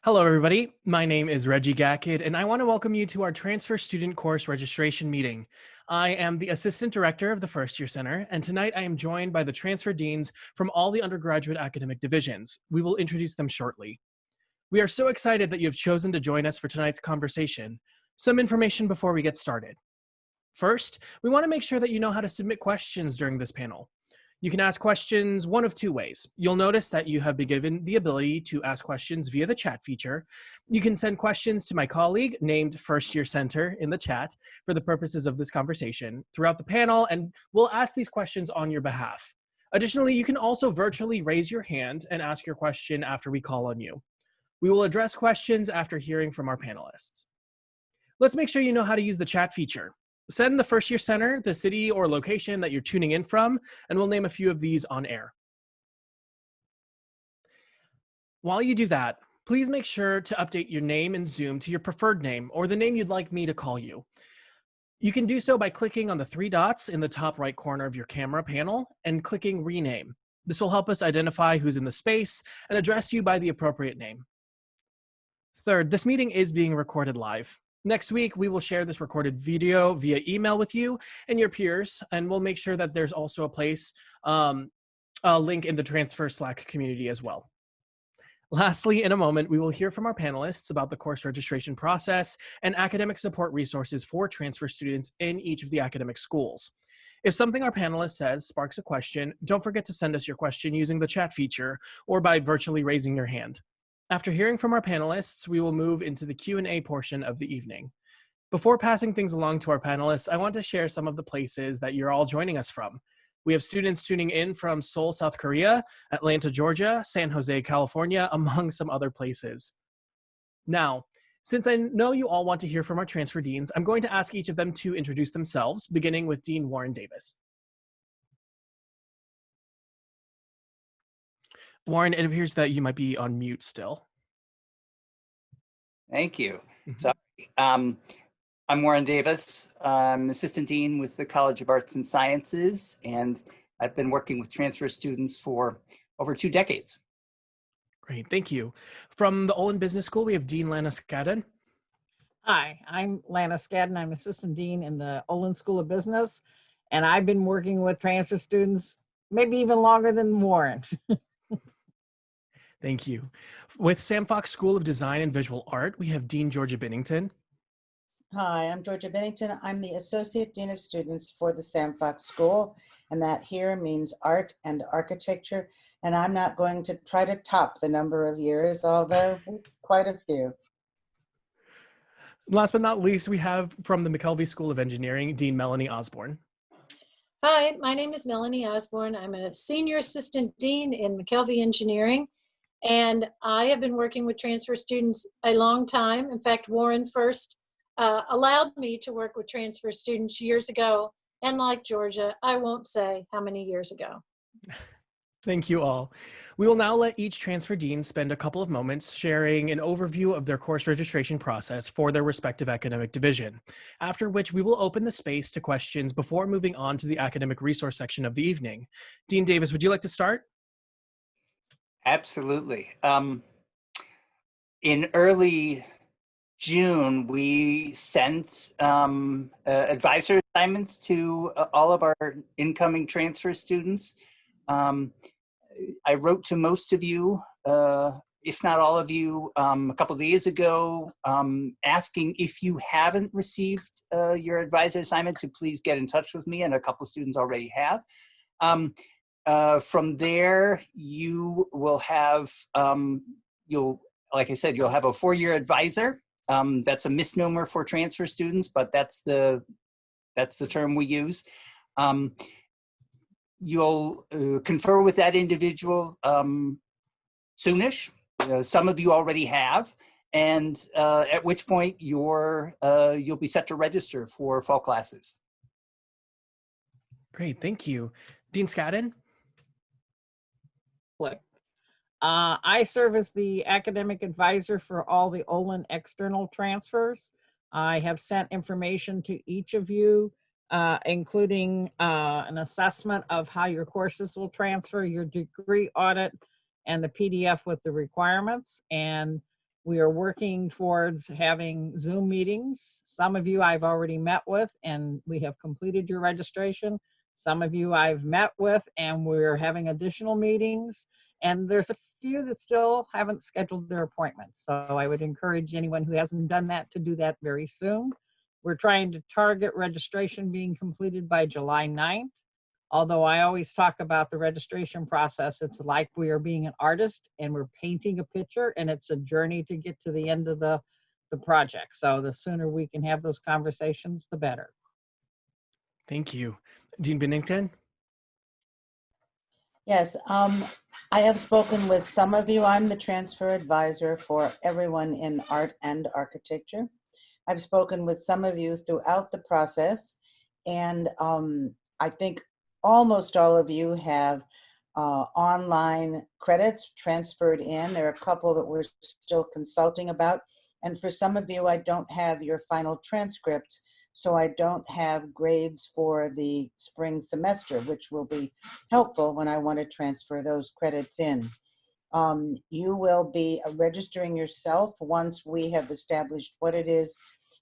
Hello, everybody. My name is Reggie Gackett, and I want to welcome you to our Transfer Student Course Registration meeting. I am the Assistant Director of the First Year Center, and tonight I am joined by the Transfer Deans from all the undergraduate academic divisions. We will introduce them shortly. We are so excited that you have chosen to join us for tonight's conversation. Some information before we get started. First, we want to make sure that you know how to submit questions during this panel. You can ask questions one of two ways. You'll notice that you have been given the ability to ask questions via the chat feature. You can send questions to my colleague named First Year Center in the chat for the purposes of this conversation throughout the panel, and we'll ask these questions on your behalf. Additionally, you can also virtually raise your hand and ask your question after we call on you. We will address questions after hearing from our panelists. Let's make sure you know how to use the chat feature. Send the First Year Center the city or location that you're tuning in from, and we'll name a few of these on air. While you do that, please make sure to update your name in Zoom to your preferred name or the name you'd like me to call you. You can do so by clicking on the three dots in the top right corner of your camera panel and clicking Rename. This will help us identify who's in the space and address you by the appropriate name. Third, this meeting is being recorded live. Next week, we will share this recorded video via email with you and your peers, and we'll make sure that there's also a link in the Transfer Slack community as well. Lastly, in a moment, we will hear from our panelists about the course registration process and academic support resources for transfer students in each of the academic schools. If something our panelist says sparks a question, don't forget to send us your question using the chat feature or by virtually raising your hand. After hearing from our panelists, we will move into the Q&A portion of the evening. Before passing things along to our panelists, I want to share some of the places that you're all joining us from. We have students tuning in from Seoul, South Korea, Atlanta, Georgia, San Jose, California, among some other places. Now, since I know you all want to hear from our transfer deans, I'm going to ask each of them to introduce themselves, beginning with Dean Warren Davis. Warren, it appears that you might be on mute still. Thank you. Sorry. I'm Warren Davis. I'm Assistant Dean with the College of Arts and Sciences, and I've been working with transfer students for over 2 decades. Great, thank you. From the Olin Business School, we have Dean Lanna Skadden. Hi, I'm Lanna Skadden. I'm Assistant Dean in the Olin School of Business, and I've been working with transfer students maybe even longer than Warren. Thank you. With Sam Fox School of Design and Visual Art, we have Dean Georgia Binnington. Hi, I'm Georgia Binnington. I'm the Associate Dean of Students for the Sam Fox School, and that here means art and architecture. And I'm not going to try to top the number of years, although quite a few. Last but not least, we have from the McKelvey School of Engineering, Dean Melanie Osborn. Hi, my name is Melanie Osborn. I'm a Senior Assistant Dean in McKelvey Engineering, and I have been working with transfer students a long time. In fact, Warren first allowed me to work with transfer students years ago, and like Georgia, I won't say how many years ago. Thank you all. We will now let each transfer dean spend a couple of moments sharing an overview of their course registration process for their respective academic division, after which we will open the space to questions before moving on to the academic resource section of the evening. Dean Davis, would you like to start? Absolutely. In early June, we sent advisor assignments to all of our incoming transfer students. I wrote to most of you, if not all of you, a couple of days ago, asking if you haven't received your advisor assignment to please get in touch with me, and a couple of students already have. From there, you will have, like I said, you'll have a 4-year advisor. That's a misnomer for transfer students, but that's the term we use. You'll confer with that individual soonish. Some of you already have, and at which point you'll be set to register for fall classes. Great, thank you. Dean Skadden? I serve as the academic advisor for all the Olin external transfers. I have sent information to each of you, including an assessment of how your courses will transfer, your degree audit, and the PDF with the requirements. And We are working towards having Zoom meetings. Some of you I've already met with and we have completed your registration. Some of you I've met with and we're having additional meetings. And there's a few that still haven't scheduled their appointments. So I would encourage anyone who hasn't done that to do that very soon. We're trying to target registration being completed by July 9th. Although I always talk about the registration process, it's like we are being an artist and we're painting a picture, and it's a journey to get to the end of the project. So the sooner we can have those conversations, the better. Thank you. Dean Binnington? Yes, I have spoken with some of you. I'm the transfer advisor for everyone in art and architecture. I've spoken with some of you throughout the process, and I think almost all of you have online credits transferred in. There are a couple that we're still consulting about. And for some of you, I don't have your final transcripts, so I don't have grades for the spring semester, which will be helpful when I want to transfer those credits in. You will be registering yourself once we have established what it is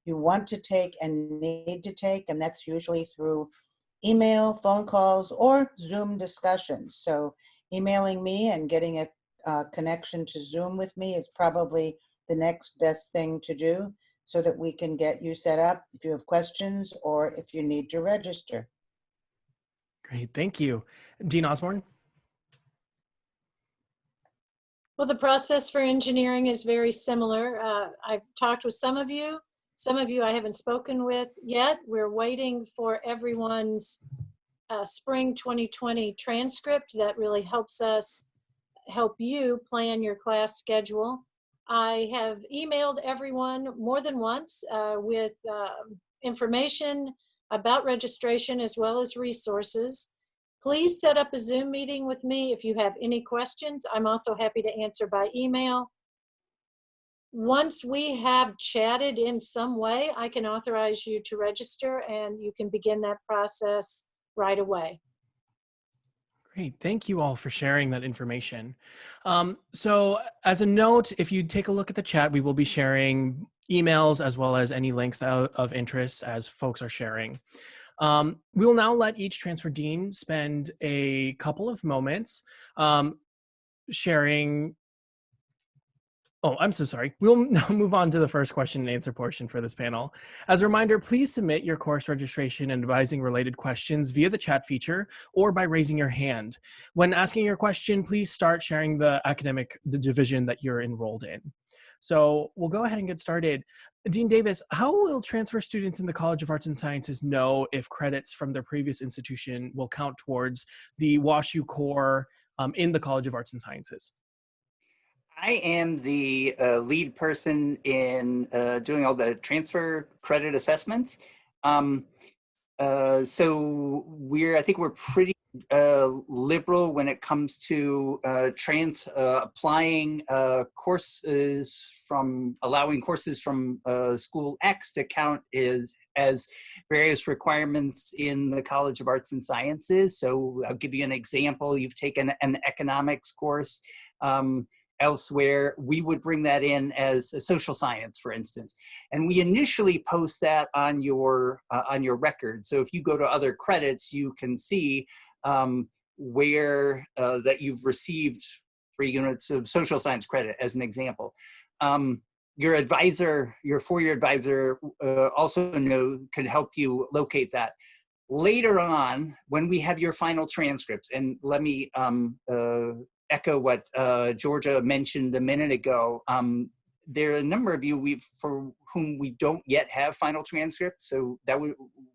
you want to take and need to take, and that's usually through email, phone calls, or Zoom discussions. So emailing me and getting a connection to Zoom with me is probably the next best thing to do so that we can get you set up if you have questions or if you need to register. Great, thank you. Dean Osborn? Well, the process for engineering is very similar. I've talked with some of you. Some of you I haven't spoken with yet. We're waiting for everyone's spring 2020 transcript that really helps us help you plan your class schedule. I have emailed everyone more than once with information about registration as well as resources. Please set up a Zoom meeting with me if you have any questions. I'm also happy to answer by email. Once we have chatted in some way, I can authorize you to register and you can begin that process right away. Great, thank you all for sharing that information. So as a note, if you take a look at the chat, we will be sharing emails as well as any links of interest as folks are sharing. We will now let each transfer dean spend a couple of moments sharing. Oh, I'm so sorry. We'll now move on to the first question and answer portion for this panel. As a reminder, please submit your course registration and advising related questions via the chat feature or by raising your hand. When asking your question, please start sharing the division that you're enrolled in. So we'll go ahead and get started. Dean Davis, how will transfer students in the College of Arts and Sciences know if credits from their previous institution will count towards the WashU core in the College of Arts and Sciences? I am the lead person in doing all the transfer credit assessments. So I think we're pretty liberal when it comes to applying allowing courses from school X to count as various requirements in the College of Arts and Sciences. So I'll give you an example. You've taken an economics course. Elsewhere, we would bring that in as a social science, for instance, and we initially post that on your record. So if you go to other credits, you can see where that you've received 3 units of social science credit, as an example. Your advisor, your four-year advisor, also can help you locate that. Later on, when we have your final transcripts, and let me echo what Georgia mentioned a minute ago. There are a number of you for whom we don't yet have final transcripts. So that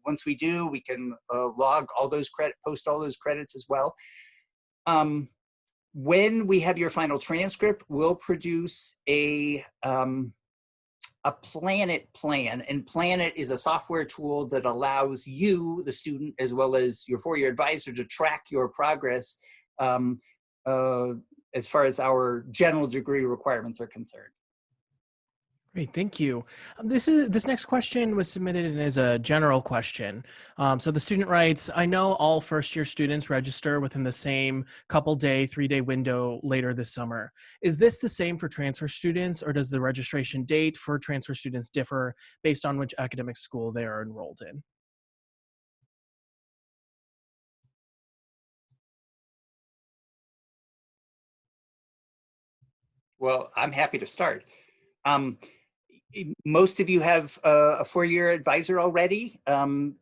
once we do, we can log all those post all those credits as well. When we have your final transcript, we'll produce a Planet plan, and Planet is a software tool that allows you, the student, as well as your four-year advisor, to track your progress as far as our general degree requirements are concerned. Great, thank you. This next question was submitted and is a general question. So the student writes, I know all first-year students register within the same couple-day, 3-day window later this summer. Is this the same for transfer students, or does the registration date for transfer students differ based on which academic school they are enrolled in? Well, I'm happy to start. Most of you have a 4-year advisor already.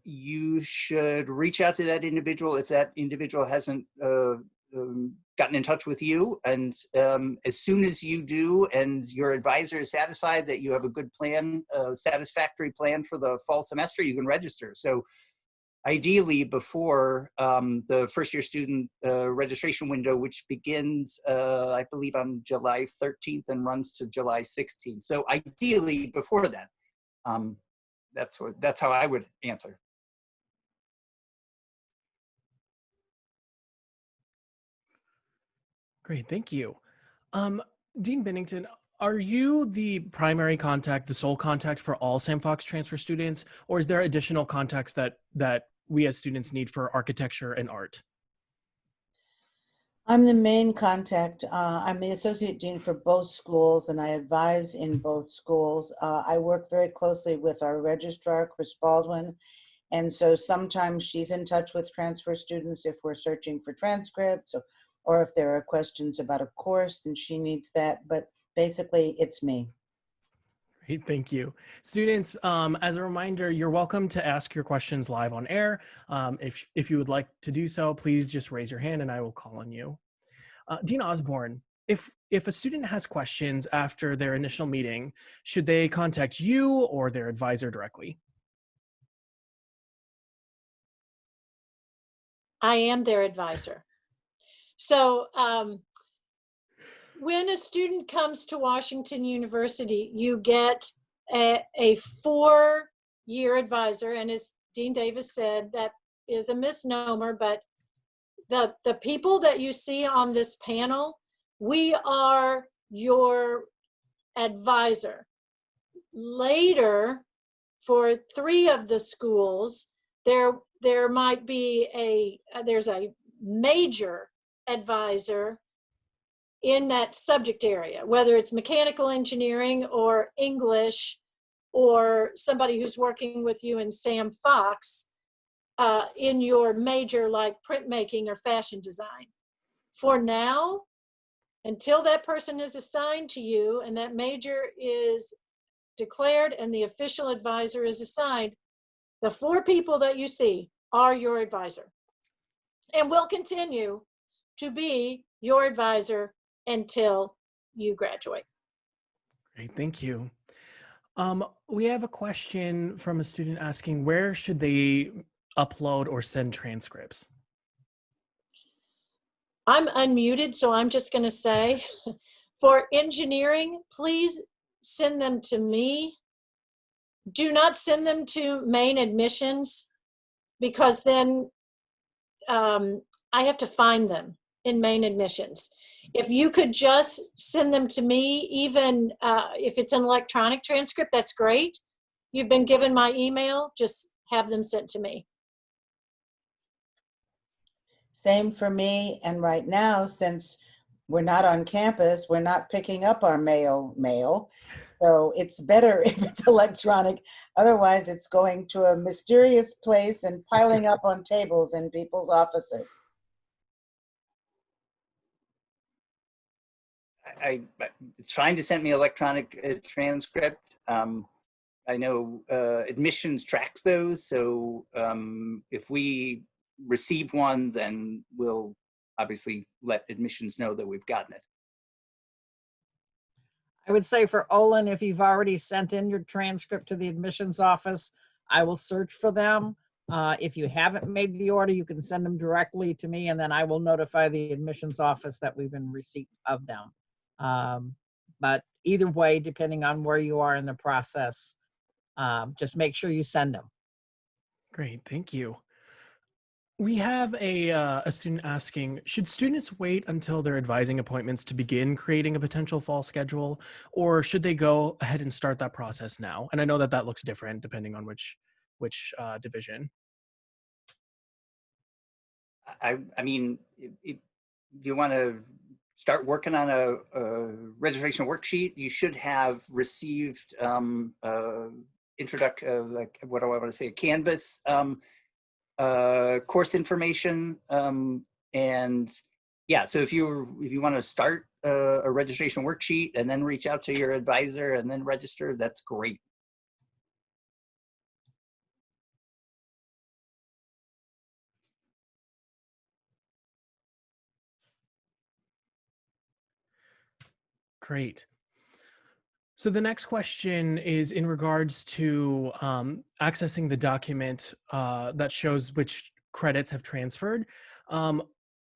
You should reach out to that individual if that individual hasn't gotten in touch with you. And as soon as you do and your advisor is satisfied that you have a good plan, a satisfactory plan for the fall semester, you can register. So ideally before the first-year student registration window, which begins, I believe, on July 13th and runs to July 16th. So ideally before then, that's how I would answer. Great, thank you. Dean Binnington, are you the primary contact, the sole contact for all Sam Fox transfer students, or is there additional contacts that we as students need for architecture and art? I'm the main contact. I'm the associate dean for both schools, and I advise in both schools. I work very closely with our registrar, Chris Baldwin, and so sometimes she's in touch with transfer students if we're searching for transcripts, or if there are questions about a course, then she needs that. But basically, it's me. Great, thank you. Students, as a reminder, you're welcome to ask your questions live on air. If you would like to do so, please just raise your hand and I will call on you. Dean Osborn, if a student has questions after their initial meeting, should they contact you or their advisor directly? I am their advisor. So when a student comes to Washington University, you get a 4-year advisor. And as Dean Davis said, that is a misnomer, but the people that you see on this panel, we are your advisor. Later, for 3 of the schools, there might be there's a major advisor in that subject area, whether it's mechanical engineering or English or somebody who's working with you in Sam Fox in your major like printmaking or fashion design. For now, until that person is assigned to you and that major is declared and the official advisor is assigned, the 4 people that you see are your advisor and will continue to be your advisor until you graduate. Great, thank you. We have a question from a student asking, where should they upload or send transcripts? I'm unmuted, so I'm just going to say, for engineering, please send them to me. Do not send them to main admissions, because then I have to find them in main admissions. If you could just send them to me, even if it's an electronic transcript, that's great. You've been given my email, just have them sent to me. Same for me. And right now, since we're not on campus, we're not picking up our mail. So it's better if it's electronic. Otherwise, it's going to a mysterious place and piling up on tables in people's offices. It's fine to send me electronic transcript. I know admissions tracks those, so if we receive one, then we'll obviously let admissions know that we've gotten it. I would say for Olin, if you've already sent in your transcript to the admissions office, I will search for them. If you haven't made the order, you can send them directly to me, and then I will notify the admissions office that we've been receipt of them. But either way, depending on where you are in the process, just make sure you send them. Great, thank you. We have a student asking, should students wait until their advising appointments to begin creating a potential fall schedule, or should they go ahead and start that process now? And I know that that looks different depending on which division. I mean, if you want to start working on a registration worksheet, you should have received like what do I want to say, a Canvas course information, and yeah. So if you want to start a registration worksheet and then reach out to your advisor and then register, that's great. Great. So the next question is in regards to accessing the document that shows which credits have transferred.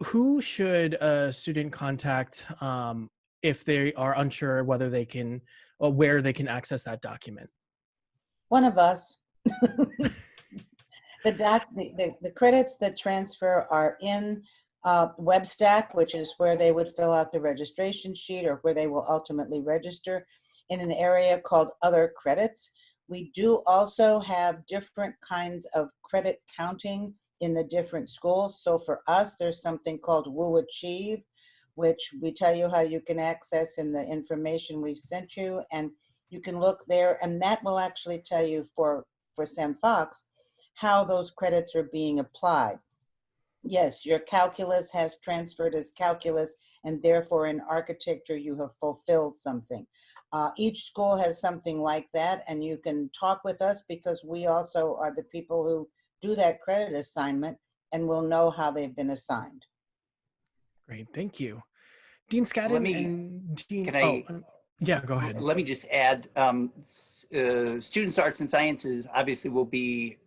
Who should a student contact if they are unsure whether they can, or where they can access that document? One of us. The credits that transfer are in WebStack, which is where they would fill out the registration sheet or where they will ultimately register, in an area called Other Credits. We do also have different kinds of credit counting in the different schools. So for us, there's something called Woo Achieve, which we tell you how you can access in the information we've sent you, and you can look there, and that will actually tell you for Sam Fox how those credits are being applied. Yes, your calculus has transferred as calculus, and therefore in architecture you have fulfilled something. Each school has something like that, and you can talk with us because we also are the people who do that credit assignment and will know how they've been assigned. Great, thank you. Dean Let Skadden me, and Dean, can I, yeah, go ahead. let me just add, students arts and sciences obviously will be,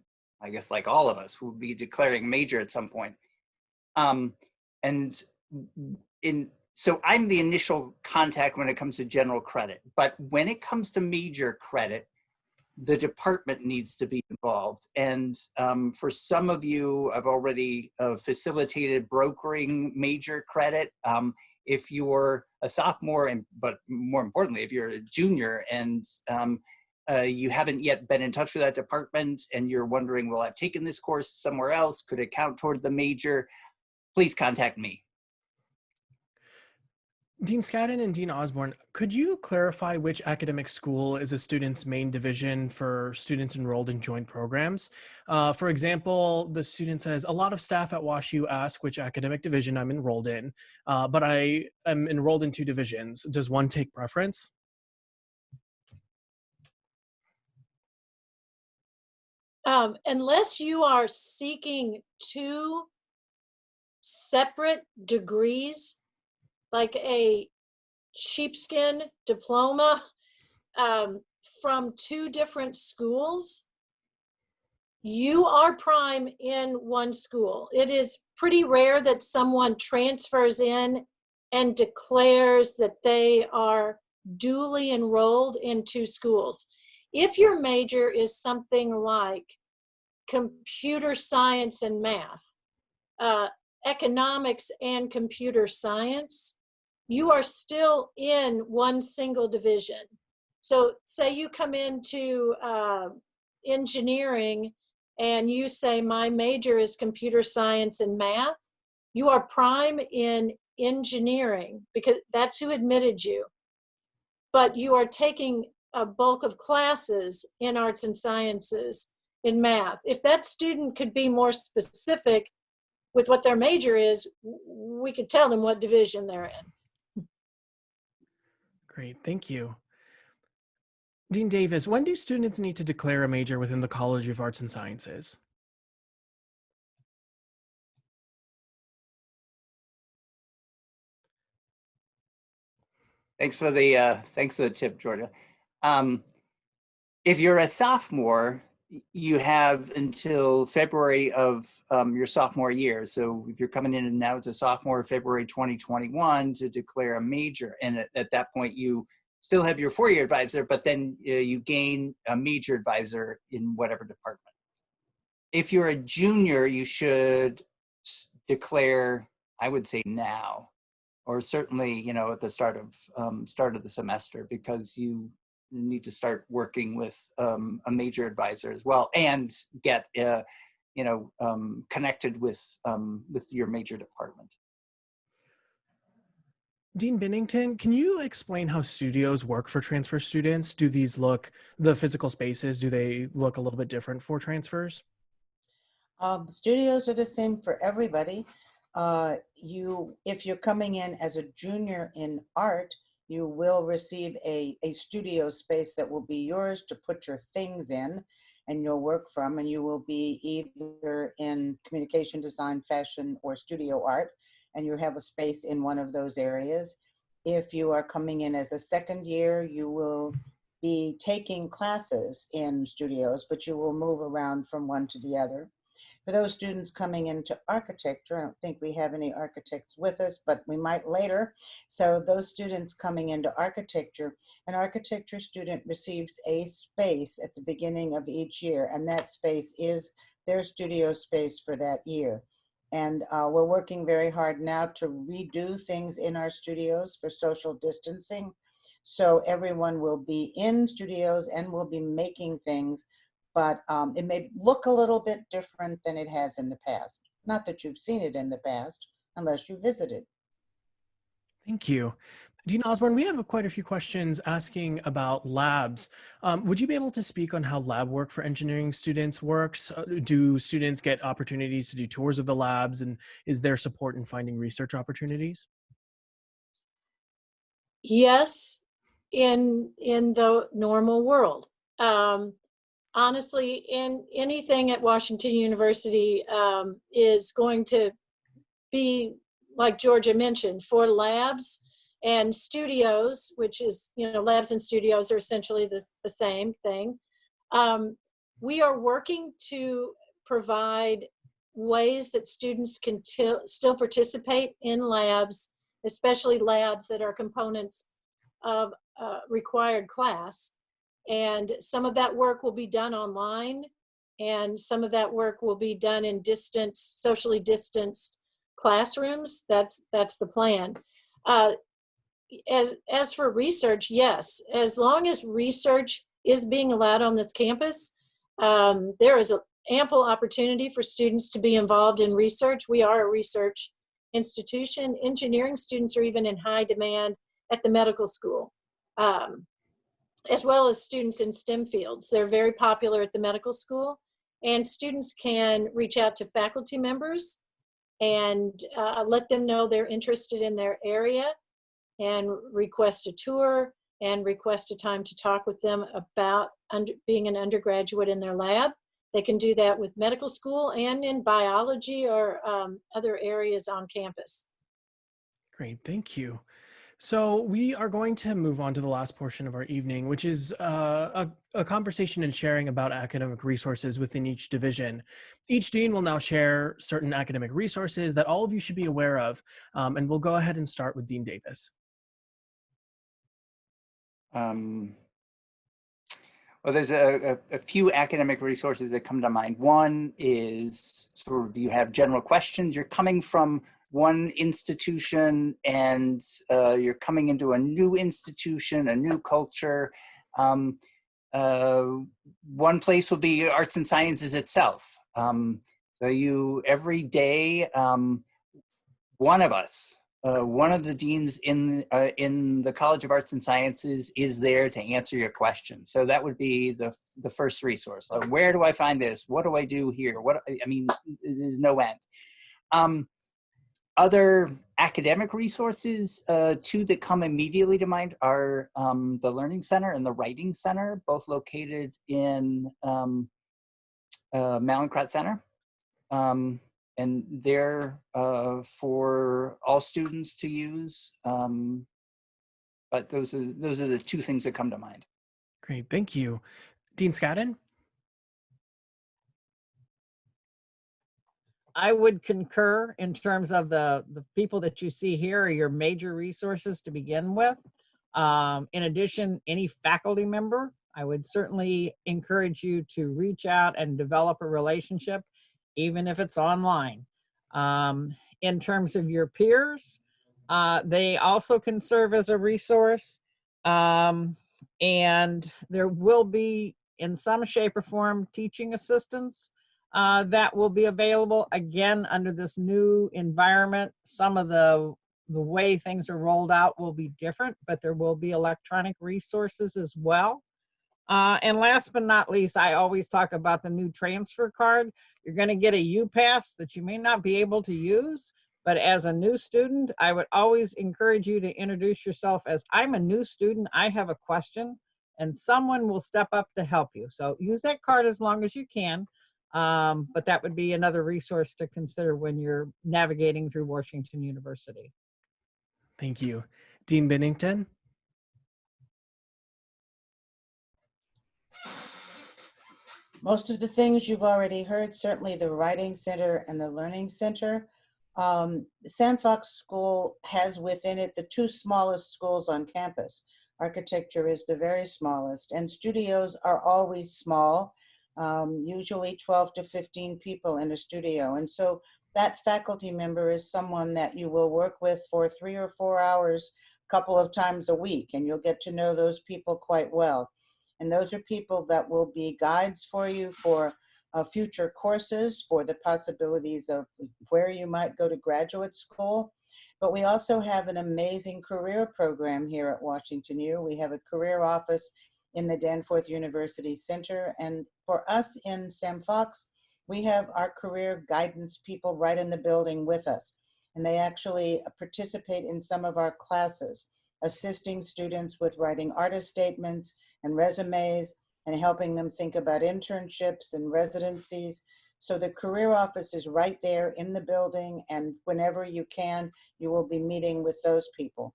I guess like all of us, will be declaring major at some point. So I'm the initial contact when it comes to general credit, but when it comes to major credit, the department needs to be involved. And for some of you, I've already facilitated brokering major credit. If you're a sophomore, but more importantly, if you're a junior and you haven't yet been in touch with that department and you're wondering, well, I've taken this course somewhere else, could it count toward the major? Please contact me. Dean Skadden and Dean Osborn, could you clarify which academic school is a student's main division for students enrolled in joint programs? For example, the student says, a lot of staff at WashU ask which academic division I'm enrolled in, but I am enrolled in 2 divisions. Does one take preference? Unless you are seeking 2 separate degrees, like a sheepskin diploma from 2 different schools, you are prime in one school. It is pretty rare that someone transfers in and declares that they are duly enrolled in 2 schools. If your major is something like computer science and math, economics and computer science, you are still in one single division. So say you come into engineering and you say, my major is computer science and math, you are prime in engineering because that's who admitted you. But you are taking a bulk of classes in arts and sciences, in math. If that student could be more specific with what their major is, we could tell them what division they're in. Great, thank you. Dean Davis, when do students need to declare a major within the College of Arts and Sciences? Thanks for the tip, Georgia. If you're a sophomore, you have until February of your sophomore year. So if you're coming in now as a sophomore, February 2021, to declare a major. And at that point, you still have your 4-year advisor, but then you gain a major advisor in whatever department. if you're a junior, you should declare, I would say now, or certainly, you know, at the start of the semester, because you need to start working with a major advisor as well, and get connected with your major department. Dean Binnington, can you explain how studios work for transfer students? Do these look, the physical spaces, do they look a little bit different for transfers? Studios are the same for everybody. If you're coming in as a junior in art, you will receive a studio space that will be yours to put your things in and you'll work from, and you will be either in communication design, fashion, or studio art, and you have a space in one of those areas. If you are coming in as a second year, you will be taking classes in studios, but you will move around from one to the other. For those students coming into architecture, I don't think we have any architects with us, but we might later. So those students coming into architecture, an architecture student receives a space at the beginning of each year, and that space is their studio space for that year. And we're working very hard now to redo things in our studios for social distancing. So everyone will be in studios and will be making things, but it may look a little bit different than it has in the past. Not that you've seen it in the past, unless you visited. Thank you. Dean Osborn, we have quite a few questions asking about labs. Would you be able to speak on how lab work for engineering students works? Do students get opportunities to do tours of the labs, and is there support in finding research opportunities? Yes, in the normal world. Honestly, in anything at Washington University is going to be, like Georgia mentioned, for labs and studios, which is, you know, labs and studios are essentially the same thing. We are working to provide ways that students can still participate in labs, especially labs that are components of required class. And some of that work will be done online, and some of that work will be done in socially distanced classrooms. That's the plan. As for research, yes, as long as research is being allowed on this campus, there is an ample opportunity for students to be involved in research. We are a research institution. Engineering students are even in high demand at the medical school. As well as students in STEM fields. They're very popular at the medical school, and students can reach out to faculty members and let them know they're interested in their area and request a tour and request a time to talk with them about being an undergraduate in their lab. They can do that with medical school and in biology or other areas on campus. Great, thank you. So we are going to move on to the last portion of our evening, which is a conversation and sharing about academic resources within each division. Each dean will now share certain academic resources that all of you should be aware of, and we'll go ahead and start with Dean Davis. Well, there's a few academic resources that come to mind. One is sort of, you have general questions. You're coming from one institution and you're coming into a new institution, a new culture. One place will be arts and sciences itself. So every day, one of us, one of the deans in the College of Arts and Sciences is there to answer your question. So that would be the first resource. Where do I find this? What do I do here? There's no end. Other academic resources, two that come immediately to mind are the Learning Center and the Writing Center, both located in Mallinckrodt Center. And they're for all students to use. But those are the two things that come to mind. Great, thank you. Dean Skadden? I would concur in terms of the people that you see here are your major resources to begin with. In addition, any faculty member I would certainly encourage you to reach out and develop a relationship, even if it's online. In terms of your peers, they also can serve as a resource. And there will be, in some shape or form, teaching assistants that will be available, again, under this new environment. Some of the way things are rolled out will be different, but there will be electronic resources as well. And last but not least, I always talk about the new transfer card. You're going to get a U-Pass that you may not be able to use, but as a new student, I would always encourage you to introduce yourself as, I'm a new student, I have a question, and someone will step up to help you. So use that card as long as you can, but that would be another resource to consider when you're navigating through Washington University. Thank you. Dean Binnington? Most of the things you've already heard, certainly the Writing Center and the Learning Center. Sam Fox School has within it the two smallest schools on campus. Architecture is the very smallest, and studios are always small, usually 12 to 15 people in a studio. And so that faculty member is someone that you will work with for 3 or 4 hours, a couple of times a week, and you'll get to know those people quite well. And those are people that will be guides for you for future courses, for the possibilities of where you might go to graduate school. But we also have an amazing career program here at Washington U. We have a career office in the Danforth University Center. And for us in Sam Fox, we have our career guidance people right in the building with us. And they actually participate in some of our classes, assisting students with writing artist statements and resumes and helping them think about internships and residencies. So the career office is right there in the building, and whenever you can, you will be meeting with those people.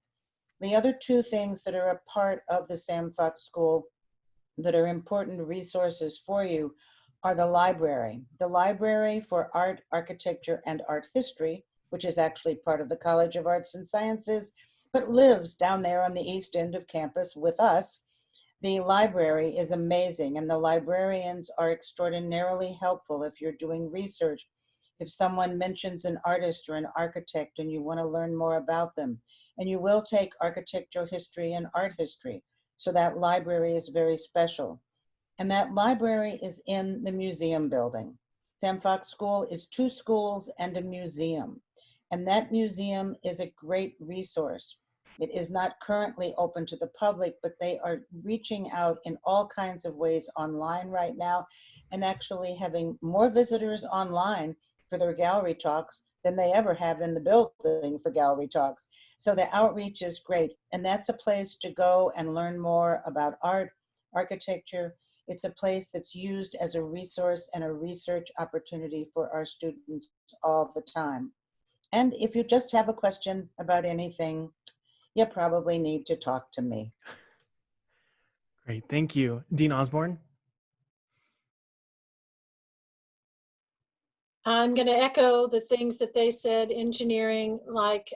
The other two things that are a part of the Sam Fox School that are important resources for you are the library. The library for art, architecture, and art history, which is actually part of the College of Arts and Sciences, but lives down there on the east end of campus with us. The library is amazing, and the librarians are extraordinarily helpful if you're doing research. If someone mentions an artist or an architect and you want to learn more about them, and you will take architectural history and art history. So that library is very special. And that library is in the museum building. Sam Fox School is 2 schools and a museum. And that museum is a great resource. It is not currently open to the public, but they are reaching out in all kinds of ways online right now, and actually having more visitors online for their gallery talks than they ever have in the building for gallery talks. So the outreach is great. And that's a place to go and learn more about art, architecture. It's a place that's used as a resource and a research opportunity for our students all the time. And if you just have a question about anything, you probably need to talk to me. Great, thank you. Dean Osborn? I'm going to echo the things that they said. Engineering, like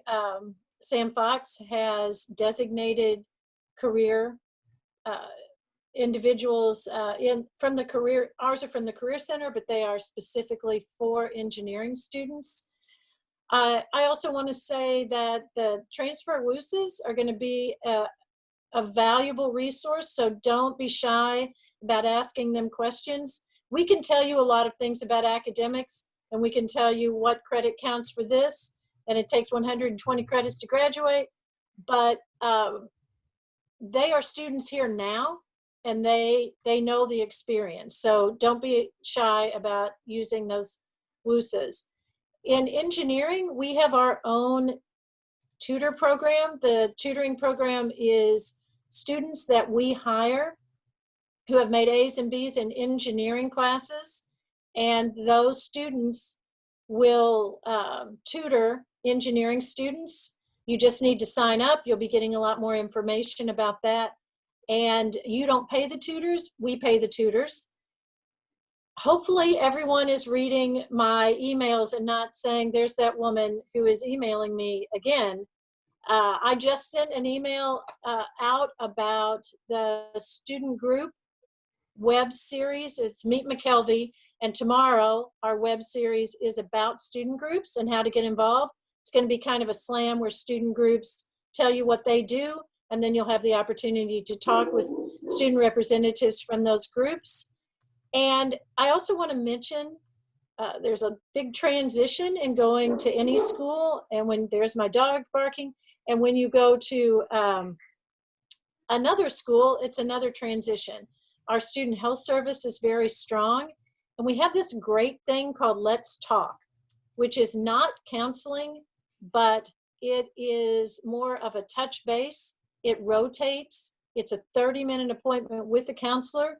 Sam Fox has designated career individuals from the career, ours are from the Career Center, but they are specifically for engineering students. I also want to say that the transfer WUSs are going to be a valuable resource, so don't be shy about asking them questions. We can tell you a lot of things about academics, and we can tell you what credit counts for this, and it takes 120 credits to graduate, but they are students here now, and they know the experience. So don't be shy about using those WUSs. In engineering, we have our own tutor program. The tutoring program is students that we hire who have made A's and B's in engineering classes, and those students will tutor engineering students. You just need to sign up. You'll be getting a lot more information about that. And you don't pay the tutors, we pay the tutors. Hopefully everyone is reading my emails and not saying, there's that woman who is emailing me again. I just sent an email out about the student group web series. It's Meet McKelvey. And tomorrow, our web series is about student groups and how to get involved. It's going to be kind of a slam where student groups tell you what they do, and then you'll have the opportunity to talk with student representatives from those groups. And I also want to mention there's a big transition in going to any school, and when there's my dog barking, and when you go to another school, it's another transition. Our student health service is very strong, and we have this great thing called Let's Talk, which is not counseling, but it is more of a touch base. It rotates. It's a 30-minute appointment with a counselor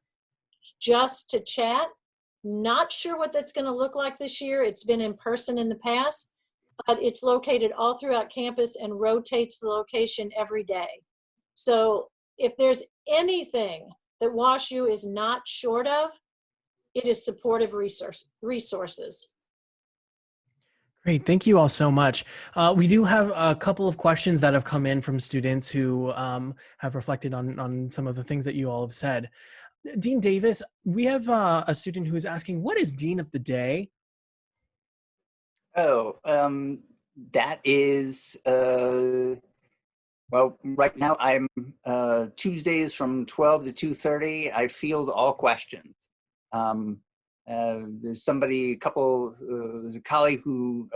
just to chat. Not sure what that's going to look like this year. It's been in person in the past, but it's located all throughout campus and rotates the location every day. So if there's anything that WashU is not short of, it is supportive resources. Great, thank you all so much. We do have a couple of questions that have come in from students who have reflected on some of the things that you all have said. Dean Davis, we have a student who is asking, what is Dean of the Day? Oh, that is, well, right now I'm Tuesdays from 12 to 2:30. I field all questions. There's somebody, there's a colleague who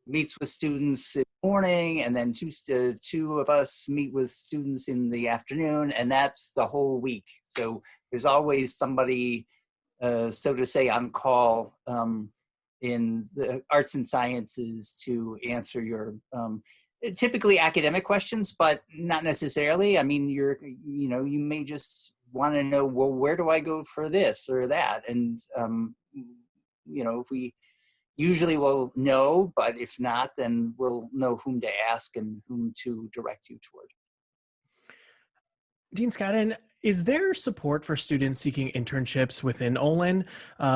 meets with students in the morning, and then two of us meet with students in the afternoon, and that's the whole week. So there's always somebody, so to say, on call in the arts and sciences to answer your typically academic questions, but not necessarily. I mean, you may just want to know, well, where do I go for this or that? And, if we usually will know, but if not, then we'll know whom to ask and whom to direct you toward. Dean Skadden, is there support for students seeking internships within Olin?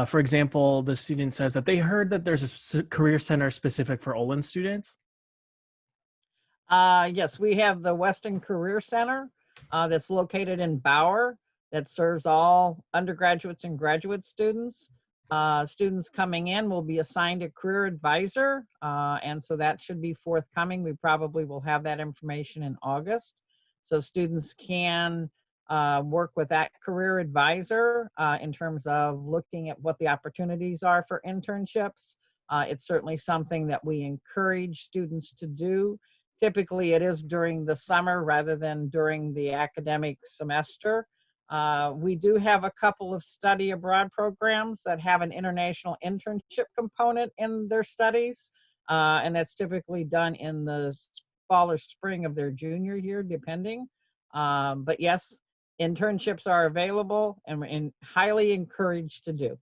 For example, the student says that they heard that there's a career center specific for Olin students. Yes, we have the Western Career Center that's located in Bauer that serves all undergraduates and graduate students. Students coming in will be assigned a career advisor, and so that should be forthcoming. We probably will have that information in August. So students can work with that career advisor in terms of looking at what the opportunities are for internships. It's certainly something that we encourage students to do. Typically, it is during the summer rather than during the academic semester. We do have a couple of study abroad programs that have an international internship component in their studies, and that's typically done in the fall or spring of their junior year, depending. But yes, internships are available and highly encouraged to do.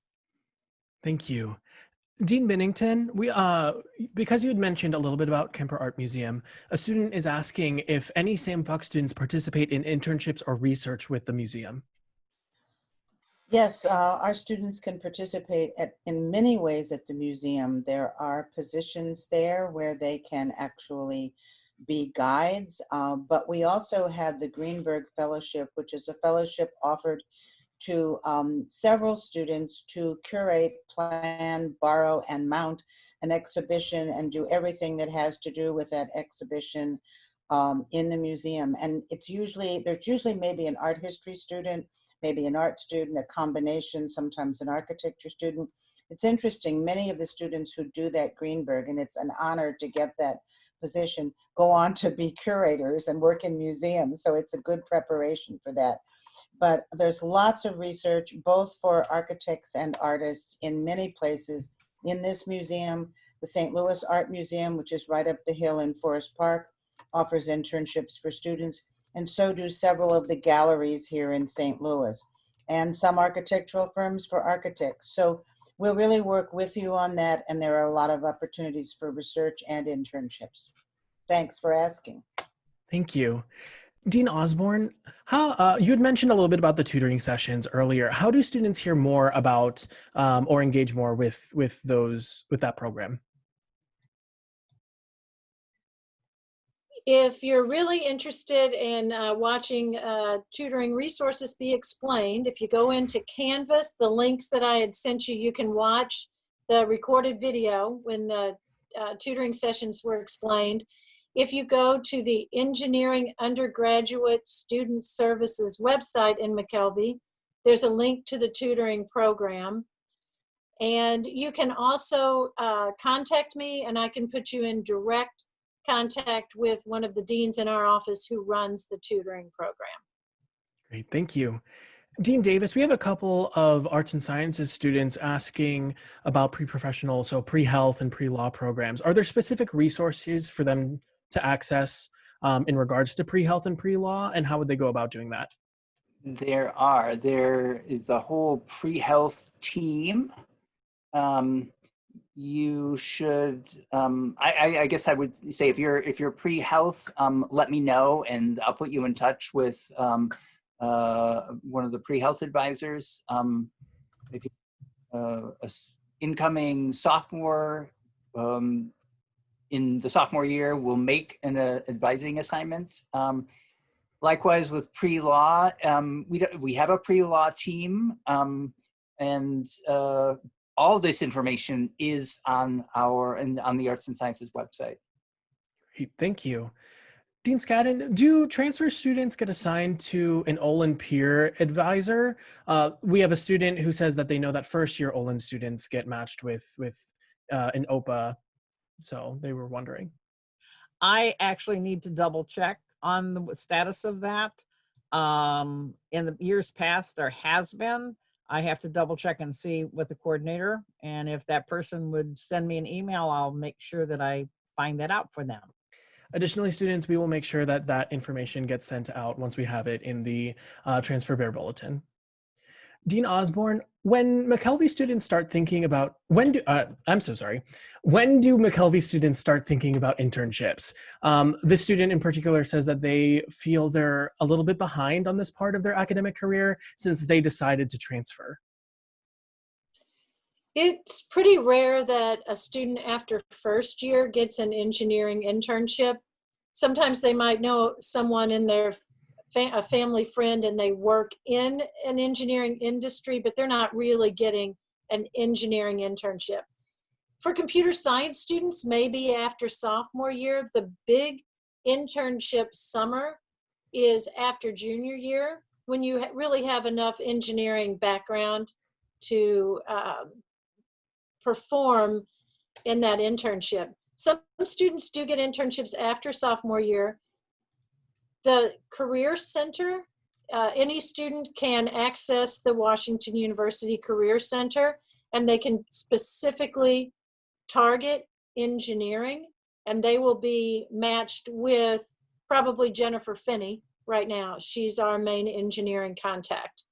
Thank you. Dean Binnington, because you had mentioned a little bit about Kemper Art Museum, a student is asking if any Sam Fox students participate in internships or research with the museum. Yes, our students can participate in many ways at the museum. There are positions there where they can actually be guides, but we also have the Greenberg Fellowship, which is a fellowship offered to several students to curate, plan, borrow, and mount an exhibition and do everything that has to do with that exhibition in the museum. And there's usually maybe an art history student, maybe an art student, a combination, sometimes an architecture student. It's interesting, many of the students who do that Greenberg, and it's an honor to get that position, go on to be curators and work in museums. So it's a good preparation for that. But there's lots of research, both for architects and artists in many places in this museum. The St. Louis Art Museum, which is right up the hill in Forest Park, offers internships for students, and so do several of the galleries here in St. Louis, and some architectural firms for architects. So we'll really work with you on that, and there are a lot of opportunities for research and internships. Thanks for asking. Thank you. Dean Osborn, you had mentioned a little bit about the tutoring sessions earlier. How do students hear more about or engage more with that program? If you're really interested in watching tutoring resources be explained, if you go into Canvas, the links that I had sent you, you can watch the recorded video when the tutoring sessions were explained. If you go to the Engineering Undergraduate Student Services website in McKelvey, there's a link to the tutoring program. And you can also contact me, and I can put you in direct contact with one of the deans in our office who runs the tutoring program. Great, thank you. Dean Davis, we have a couple of arts and sciences students asking about pre-professional, so pre-health and pre-law programs. Are there specific resources for them to access in regards to pre-health and pre-law, and how would they go about doing that? There is a whole pre-health team. You should, I guess I would say if you're pre-health, let me know and I'll put you in touch with one of the pre-health advisors. If you, incoming sophomore in the sophomore year will make an advising assignment. Likewise with pre-law, we have a pre-law team, and all this information is on the Arts and Sciences website. Great, thank you. Dean Skadden, do transfer students get assigned to an Olin peer advisor? We have a student who says that they know that first-year Olin students get matched with an OPA, so they were wondering. I actually need to double check on the status of that. In the years past, there has been. I have to double check and see with the coordinator. And if that person would send me an email, I'll make sure that I find that out for them. Additionally, students, we will make sure that that information gets sent out once we have it in the Transfer Bear Bulletin. Dean Osborn, when McKelvey students start thinking about, when do McKelvey students start thinking about internships? This student in particular says that they feel they're a little bit behind on this part of their academic career since they decided to transfer. It's pretty rare that a student after first year gets an engineering internship. Sometimes they might know someone in their a family friend and they work in an engineering industry, but they're not really getting an engineering internship. For computer science students, maybe after sophomore year, the big internship summer is after junior year, when you really have enough engineering background to perform in that internship. Some students do get internships after sophomore year. The Career Center, any student can access the Washington University Career Center, and they can specifically target engineering, and they will be matched with probably Jennifer Finney right now. She's our main engineering contact.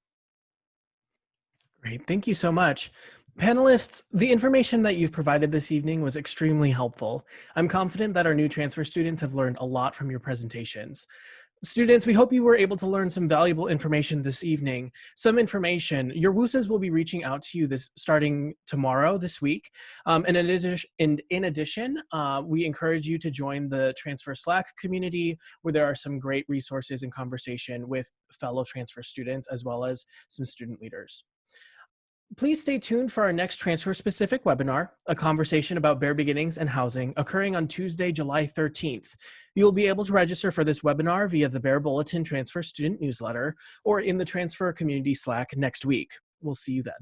Great, thank you so much. Panelists, the information that you've provided this evening was extremely helpful. I'm confident that our new transfer students have learned a lot from your presentations. Students, we hope you were able to learn some valuable information this evening. Some information, your WUSAs will be reaching out to you starting tomorrow, this week. And in addition, we encourage you to join the Transfer Slack community, where there are some great resources and conversation with fellow transfer students, as well as some student leaders. Please stay tuned for our next transfer-specific webinar, a conversation about Bare Beginnings and housing, occurring on Tuesday, July 13th. You'll be able to register for this webinar via the Bear Bulletin Transfer Student Newsletter or in the Transfer Community Slack next week. We'll see you then.